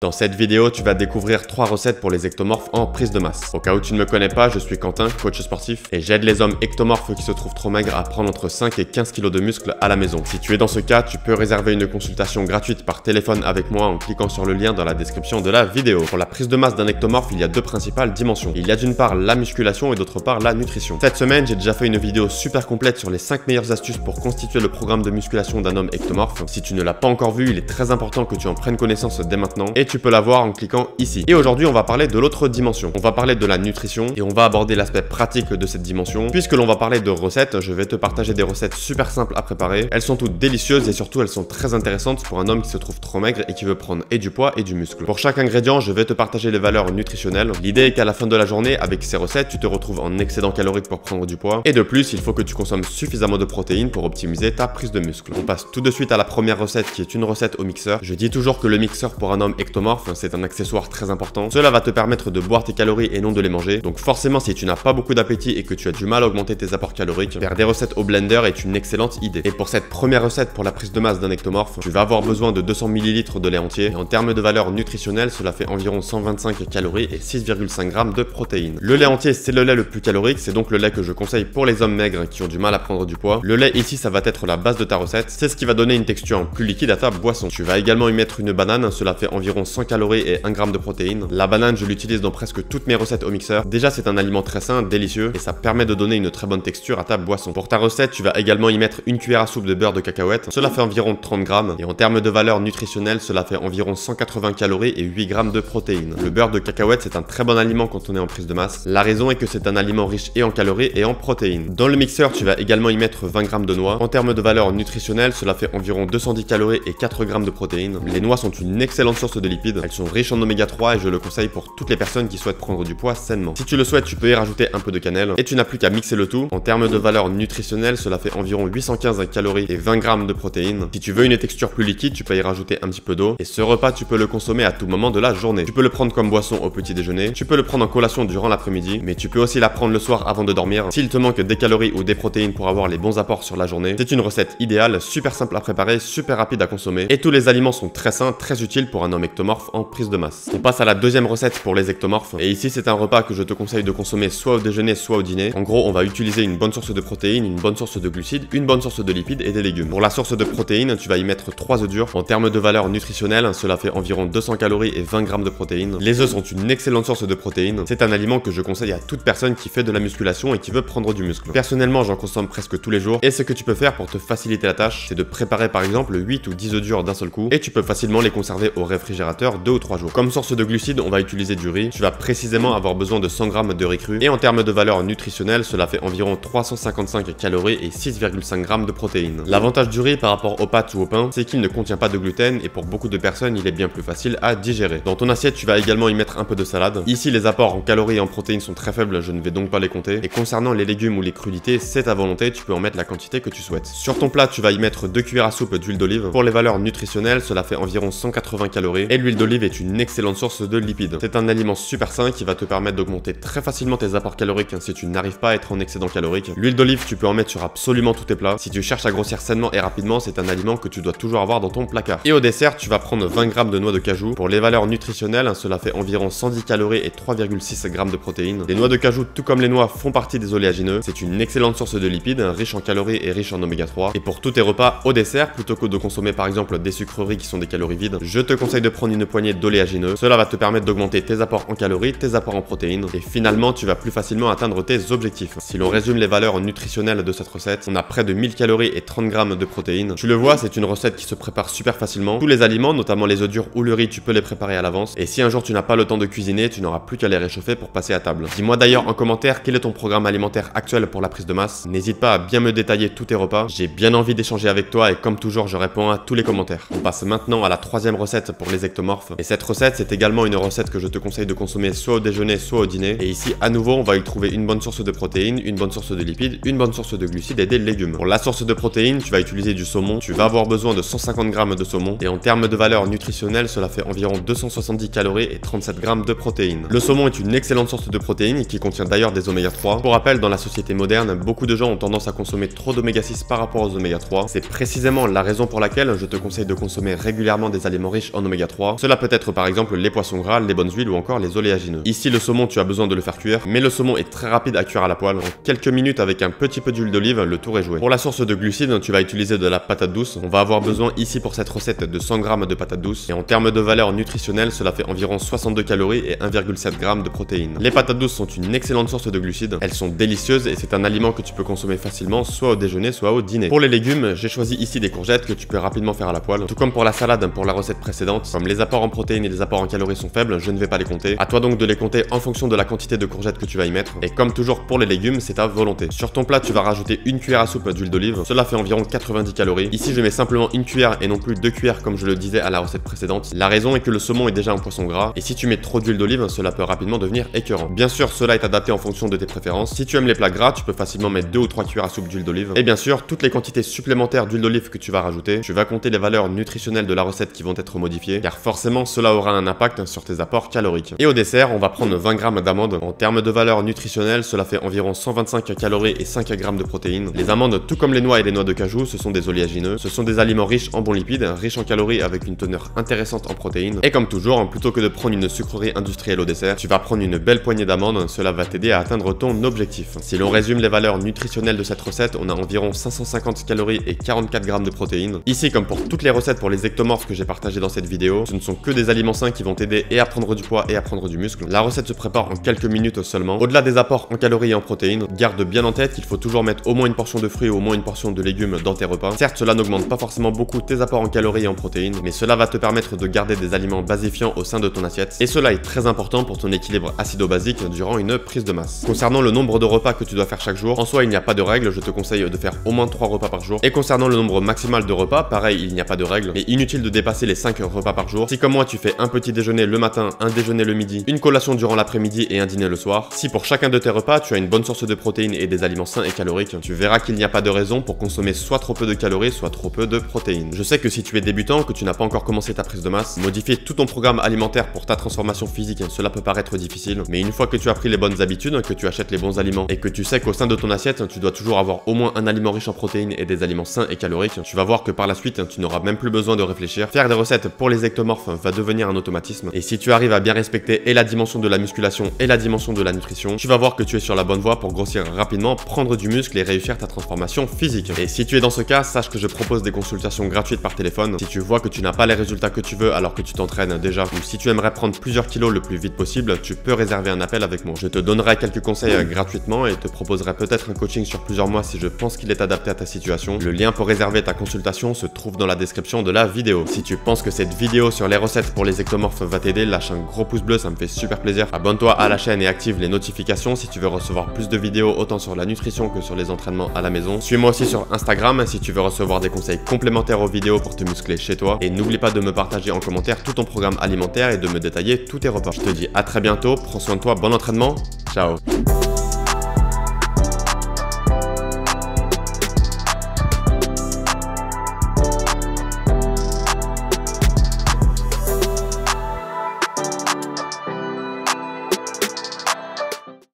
Dans cette vidéo, tu vas découvrir 3 recettes pour les ectomorphes en prise de masse. Au cas où tu ne me connais pas, je suis Quentin, coach sportif, et j'aide les hommes ectomorphes qui se trouvent trop maigres à prendre entre 5 et 15 kg de muscles à la maison. Si tu es dans ce cas, tu peux réserver une consultation gratuite par téléphone avec moi en cliquant sur le lien dans la description de la vidéo. Pour la prise de masse d'un ectomorphe, il y a deux principales dimensions. Il y a d'une part la musculation et d'autre part la nutrition. Cette semaine, j'ai déjà fait une vidéo super complète sur les 5 meilleures astuces pour constituer le programme de musculation d'un homme ectomorphe. Si tu ne l'as pas encore vu, il est très important que tu en prennes connaissance dès maintenant, et tu peux la voir en cliquant ici. Et aujourd'hui, on va parler de l'autre dimension. On va parler de la nutrition et on va aborder l'aspect pratique de cette dimension. Puisque l'on va parler de recettes, je vais te partager des recettes super simples à préparer. Elles sont toutes délicieuses et surtout elles sont très intéressantes pour un homme qui se trouve trop maigre et qui veut prendre et du poids et du muscle. Pour chaque ingrédient, je vais te partager les valeurs nutritionnelles. L'idée est qu'à la fin de la journée, avec ces recettes, tu te retrouves en excédent calorique pour prendre du poids. Et de plus, il faut que tu consommes suffisamment de protéines pour optimiser ta prise de muscle. On passe tout de suite à la première recette qui est une recette au mixeur. Je dis toujours que le mixeur pour un homme ectomorphe, c'est un accessoire très important. Cela va te permettre de boire tes calories et non de les manger. Donc forcément, si tu n'as pas beaucoup d'appétit et que tu as du mal à augmenter tes apports caloriques, faire des recettes au blender est une excellente idée. Et pour cette première recette pour la prise de masse d'un ectomorphe, tu vas avoir besoin de 200 ml de lait entier. Et en termes de valeur nutritionnelle, cela fait environ 125 calories et 6,5 g de protéines. Le lait entier, c'est le lait le plus calorique, c'est donc le lait que je conseille pour les hommes maigres qui ont du mal à prendre du poids. Le lait ici, ça va être la base de ta recette. C'est ce qui va donner une texture plus liquide à ta boisson. Tu vas également y mettre une banane, cela fait environ 100 calories et 1 g de protéines. La banane, je l'utilise dans presque toutes mes recettes au mixeur. Déjà, c'est un aliment très sain, délicieux, et ça permet de donner une très bonne texture à ta boisson. Pour ta recette, tu vas également y mettre une cuillère à soupe de beurre de cacahuète. Cela fait environ 30 g, et en termes de valeur nutritionnelle, cela fait environ 180 calories et 8 g de protéines. Le beurre de cacahuète, c'est un très bon aliment quand on est en prise de masse. La raison est que c'est un aliment riche et en calories et en protéines. Dans le mixeur, tu vas également y mettre 20 g de noix. En termes de valeur nutritionnelle, cela fait environ 210 calories et 4 g de protéines. Les noix sont une excellente source de lipides. Elles sont riches en oméga 3 et je le conseille pour toutes les personnes qui souhaitent prendre du poids sainement. Si tu le souhaites, tu peux y rajouter un peu de cannelle et tu n'as plus qu'à mixer le tout. En termes de valeur nutritionnelle, cela fait environ 815 calories et 20 g de protéines. Si tu veux une texture plus liquide, tu peux y rajouter un petit peu d'eau. Et ce repas, tu peux le consommer à tout moment de la journée. Tu peux le prendre comme boisson au petit déjeuner, tu peux le prendre en collation durant l'après-midi, mais tu peux aussi la prendre le soir avant de dormir. S'il te manque des calories ou des protéines pour avoir les bons apports sur la journée, c'est une recette idéale, super simple à préparer, super rapide à consommer. Et tous les aliments sont très sains, très utiles pour un homme ectomorphe en prise de masse. On passe à la deuxième recette pour les ectomorphes. Et ici, c'est un repas que je te conseille de consommer soit au déjeuner, soit au dîner. En gros, on va utiliser une bonne source de protéines, une bonne source de glucides, une bonne source de lipides et des légumes. Pour la source de protéines, tu vas y mettre 3 œufs durs. En termes de valeur nutritionnelle, cela fait environ 200 calories et 20 g de protéines. Les œufs sont une excellente source de protéines. C'est un aliment que je conseille à toute personne qui fait de la musculation et qui veut prendre du muscle. Personnellement, j'en consomme presque tous les jours. Et ce que tu peux faire pour te faciliter la tâche, c'est de préparer par exemple 8 ou 10 œufs durs d'un seul coup. Et tu peux facilement les conserver au réfrigérateur 2 ou 3 jours. Comme source de glucides, on va utiliser du riz. Tu vas précisément avoir besoin de 100 g de riz cru. Et en termes de valeur nutritionnelle, cela fait environ 355 calories et 6,5 g de protéines. L'avantage du riz par rapport aux pâtes ou au pain, c'est qu'il ne contient pas de gluten et pour beaucoup de personnes, il est bien plus facile à digérer. Dans ton assiette, tu vas également y mettre un peu de salade. Ici, les apports en calories et en protéines sont très faibles, je ne vais donc pas les compter. Et concernant les légumes ou les crudités, c'est à volonté, tu peux en mettre la quantité que tu souhaites. Sur ton plat, tu vas y mettre 2 cuillères à soupe d'huile d'olive. Pour les valeurs nutritionnelles, cela fait environ 180 calories. Et l'huile d'olive est une excellente source de lipides. C'est un aliment super sain qui va te permettre d'augmenter très facilement tes apports caloriques si tu n'arrives pas à être en excédent calorique. L'huile d'olive, tu peux en mettre sur absolument tous tes plats. Si tu cherches à grossir sainement et rapidement, c'est un aliment que tu dois toujours avoir dans ton placard. Et au dessert, tu vas prendre 20 g de noix de cajou. Pour les valeurs nutritionnelles, cela fait environ 110 calories et 3,6 g de protéines. Les noix de cajou, tout comme les noix, font partie des oléagineux. C'est une excellente source de lipides, riche en calories et riche en oméga 3. Et pour tous tes repas au dessert, plutôt que de consommer par exemple des sucreries qui sont des calories vides, je te conseille de prendre une poignée d'oléagineux. Cela va te permettre d'augmenter tes apports en calories, tes apports en protéines. Et finalement, tu vas plus facilement atteindre tes objectifs. Si l'on résume les valeurs nutritionnelles de cette recette, on a près de 1000 calories et 30 g de protéines. Tu le vois, c'est une recette qui se prépare super facilement. Tous les aliments, notamment les œufs durs ou le riz, tu peux les préparer à l'avance. Et si un jour tu n'as pas le temps de cuisiner, tu n'auras plus qu'à les réchauffer pour passer à table. Dis-moi d'ailleurs en commentaire quel est ton programme alimentaire actuel pour la prise de masse. N'hésite pas à bien me détailler tous tes repas. J'ai bien envie d'échanger avec toi et comme toujours, je réponds à tous les commentaires. On passe maintenant à la troisième recette pour les ectomorphes. Et cette recette, c'est également une recette que je te conseille de consommer soit au déjeuner, soit au dîner. Et ici, à nouveau, on va y trouver une bonne source de protéines, une bonne source de lipides, une bonne source de glucides et des légumes. Pour la source de protéines, tu vas utiliser du saumon. Tu vas avoir besoin de 150 g de saumon. Et en termes de valeur nutritionnelle, cela fait environ 270 calories et 37 g de protéines. Le saumon est une excellente source de protéines qui contient d'ailleurs des oméga 3. Pour rappel, dans la société moderne, beaucoup de gens ont tendance à consommer trop d'oméga 6 par rapport aux oméga 3. C'est précisément la raison pour laquelle je te conseille de consommer régulièrement des aliments riches en oméga 3. froid. Cela peut être par exemple les poissons gras, les bonnes huiles ou encore les oléagineux. Ici le saumon, tu as besoin de le faire cuire, mais le saumon est très rapide à cuire à la poêle. En quelques minutes avec un petit peu d'huile d'olive, le tour est joué. Pour la source de glucides, tu vas utiliser de la patate douce. On va avoir besoin ici pour cette recette de 100 g de patate douce. Et en termes de valeur nutritionnelle, cela fait environ 62 calories et 1,7 g de protéines. Les patates douces sont une excellente source de glucides. Elles sont délicieuses et c'est un aliment que tu peux consommer facilement, soit au déjeuner, soit au dîner. Pour les légumes, j'ai choisi ici des courgettes que tu peux rapidement faire à la poêle. Tout comme pour la salade, pour la recette précédente, comme les apports en protéines et les apports en calories sont faibles, je ne vais pas les compter. À toi donc de les compter en fonction de la quantité de courgettes que tu vas y mettre. Et comme toujours pour les légumes, c'est à volonté. Sur ton plat, tu vas rajouter une cuillère à soupe d'huile d'olive. Cela fait environ 90 calories. Ici, je mets simplement une cuillère et non plus 2 cuillères comme je le disais à la recette précédente. La raison est que le saumon est déjà un poisson gras et si tu mets trop d'huile d'olive, cela peut rapidement devenir écœurant. Bien sûr, cela est adapté en fonction de tes préférences. Si tu aimes les plats gras, tu peux facilement mettre 2 ou 3 cuillères à soupe d'huile d'olive. Et bien sûr, toutes les quantités supplémentaires d'huile d'olive que tu vas rajouter, tu vas compter les valeurs nutritionnelles de la recette qui vont être modifiées, car forcément cela aura un impact sur tes apports caloriques. Et au dessert, on va prendre 20 g d'amandes. En termes de valeur nutritionnelle, cela fait environ 125 calories et 5 g de protéines. Les amandes, tout comme les noix et les noix de cajou, ce sont des oléagineux. Ce sont des aliments riches en bons lipides, riches en calories avec une teneur intéressante en protéines. Et comme toujours, plutôt que de prendre une sucrerie industrielle au dessert, tu vas prendre une belle poignée d'amandes. Cela va t'aider à atteindre ton objectif. Si l'on résume les valeurs nutritionnelles de cette recette, on a environ 550 calories et 44 g de protéines. Ici, comme pour toutes les recettes pour les ectomorphes que j'ai partagées dans cette vidéo, ce ne sont que des aliments sains qui vont t'aider et à prendre du poids et à prendre du muscle. La recette se prépare en quelques minutes seulement. Au-delà des apports en calories et en protéines, garde bien en tête qu'il faut toujours mettre au moins une portion de fruits ou au moins une portion de légumes dans tes repas. Certes, cela n'augmente pas forcément beaucoup tes apports en calories et en protéines, mais cela va te permettre de garder des aliments basifiants au sein de ton assiette. Et cela est très important pour ton équilibre acido-basique durant une prise de masse. Concernant le nombre de repas que tu dois faire chaque jour, en soi il n'y a pas de règle, je te conseille de faire au moins 3 repas par jour. Et concernant le nombre maximal de repas, pareil, il n'y a pas de règle, mais inutile de dépasser les 5 repas par jour. Si comme moi tu fais un petit déjeuner le matin, un déjeuner le midi, une collation durant l'après-midi et un dîner le soir, si pour chacun de tes repas tu as une bonne source de protéines et des aliments sains et caloriques, tu verras qu'il n'y a pas de raison pour consommer soit trop peu de calories, soit trop peu de protéines. Je sais que si tu es débutant, que tu n'as pas encore commencé ta prise de masse, modifier tout ton programme alimentaire pour ta transformation physique, cela peut paraître difficile, mais une fois que tu as pris les bonnes habitudes, que tu achètes les bons aliments et que tu sais qu'au sein de ton assiette, tu dois toujours avoir au moins un aliment riche en protéines et des aliments sains et caloriques, tu vas voir que par la suite, tu n'auras même plus besoin de réfléchir. Faire des recettes pour les ectomorphes va devenir un automatisme et si tu arrives à bien respecter et la dimension de la musculation et la dimension de la nutrition, tu vas voir que tu es sur la bonne voie pour grossir rapidement, prendre du muscle et réussir ta transformation physique. Et si tu es dans ce cas, sache que je propose des consultations gratuites par téléphone. Si tu vois que tu n'as pas les résultats que tu veux alors que tu t'entraînes déjà, ou si tu aimerais prendre plusieurs kilos le plus vite possible, tu peux réserver un appel avec moi. Je te donnerai quelques conseils gratuitement et te proposerai peut-être un coaching sur plusieurs mois si je pense qu'il est adapté à ta situation. Le lien pour réserver ta consultation se trouve dans la description de la vidéo. Si tu penses que cette vidéo sur les recettes pour les ectomorphes va t'aider, lâche un gros pouce bleu, ça me fait super plaisir. Abonne-toi à la chaîne et active les notifications si tu veux recevoir plus de vidéos autant sur la nutrition que sur les entraînements à la maison. Suis-moi aussi sur Instagram si tu veux recevoir des conseils complémentaires aux vidéos pour te muscler chez toi. Et n'oublie pas de me partager en commentaire tout ton programme alimentaire et de me détailler tous tes repas. Je te dis à très bientôt, prends soin de toi, bon entraînement, ciao.